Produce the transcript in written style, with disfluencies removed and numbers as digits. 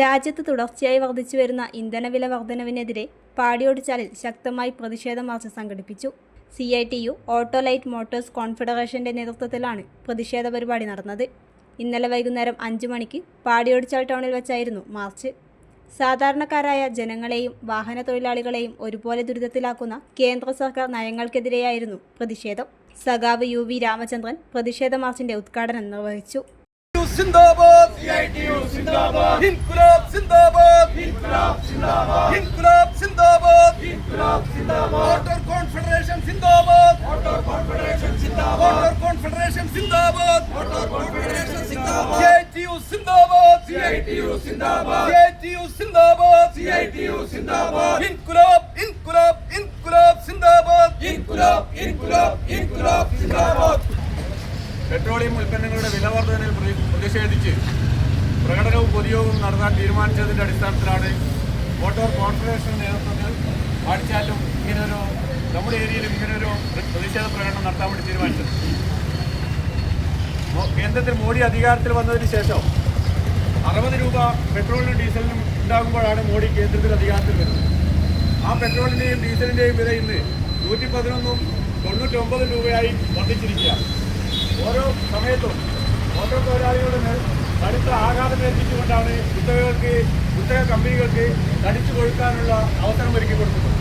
രാജ്യത്ത് തുടർച്ചയായി വർദ്ധിച്ചുവരുന്ന ഇന്ധനവില വർധനവിനെതിരെ പാടിയോടിച്ചാലിൽ ശക്തമായി പ്രതിഷേധ മാർച്ച് സംഘടിപ്പിച്ചു. CITU ഓട്ടോ ലൈറ്റ് മോട്ടോഴ്സ് കോൺഫെഡറേഷന്റെ നേതൃത്വത്തിലാണ് പ്രതിഷേധ പരിപാടി നടന്നത്. ഇന്നലെ വൈകുന്നേരം 5 മണിക്ക് പാടിയോടിച്ചാൽ ടൗണിൽ വെച്ചായിരുന്നു മാർച്ച്. സാധാരണക്കാരായ ജനങ്ങളെയും വാഹന തൊഴിലാളികളെയും ഒരുപോലെ ദുരിതത്തിലാക്കുന്ന കേന്ദ്ര സർക്കാർ നയങ്ങൾക്കെതിരെയായിരുന്നു പ്രതിഷേധം. സഖാവ് UV രാമചന്ദ്രൻ പ്രതിഷേധ മാർച്ചിന്റെ ഉദ്ഘാടനം നിർവഹിച്ചു. Zindabad, CITU Zindabad, İnkılap Zindabad, İnkılap Zindabad, İnkılap Zindabad, İnkılap Zindabad, Motor Confederation Zindabad, Motor Confederation Zindabad, Motor Confederation Zindabad, Motor Confederation Zindabad, CITU Zindabad, CITU Zindabad, CITU Zindabad, CITU Zindabad, İnkılap, İnkılap, İnkılap Zindabad, İnkılap, İnkılap, İnkılap Zindabad. Petroleum ഉൽപ്പന്നങ്ങളുടെ വില വർധനയിൽ പ്രതിഷേധിച്ച് പ്രകടനവും പൊതുയോഗവും നടത്താൻ തീരുമാനിച്ചതിൻ്റെ അടിസ്ഥാനത്തിലാണ് motor confederation നേതൃത്വത്തിൽ പാടിച്ചാലും ഇങ്ങനൊരു നമ്മുടെ ഏരിയയിലും ഇങ്ങനൊരു പ്രതിഷേധ പ്രകടനം നടത്താൻ വേണ്ടി തീരുമാനിച്ചത്. കേന്ദ്രത്തിൽ മോഡി അധികാരത്തിൽ വന്നതിന് ശേഷം 60 രൂപ പെട്രോളിനും ഡീസലിനും ഉണ്ടാകുമ്പോഴാണ് മോഡി കേന്ദ്രത്തിൽ അധികാരത്തിൽ വരുന്നത്. ആ പെട്രോളിൻ്റെയും ഡീസലിൻ്റെയും വില ഇന്ന് 111ഉം 99 രൂപയായി വർദ്ധിച്ചിരിക്കുകയാണ്. ഓരോ സമയത്തും ഓട്ടോ തൊഴിലാളികളുടെ മേൽ കടുത്ത ആഘാതമേൽപ്പിച്ചുകൊണ്ടാണ് കുത്തക കമ്പനികൾക്ക് തടിച്ചു കൊഴുക്കാനുള്ള അവസരം ഒരുക്കി കൊടുക്കുന്നത്.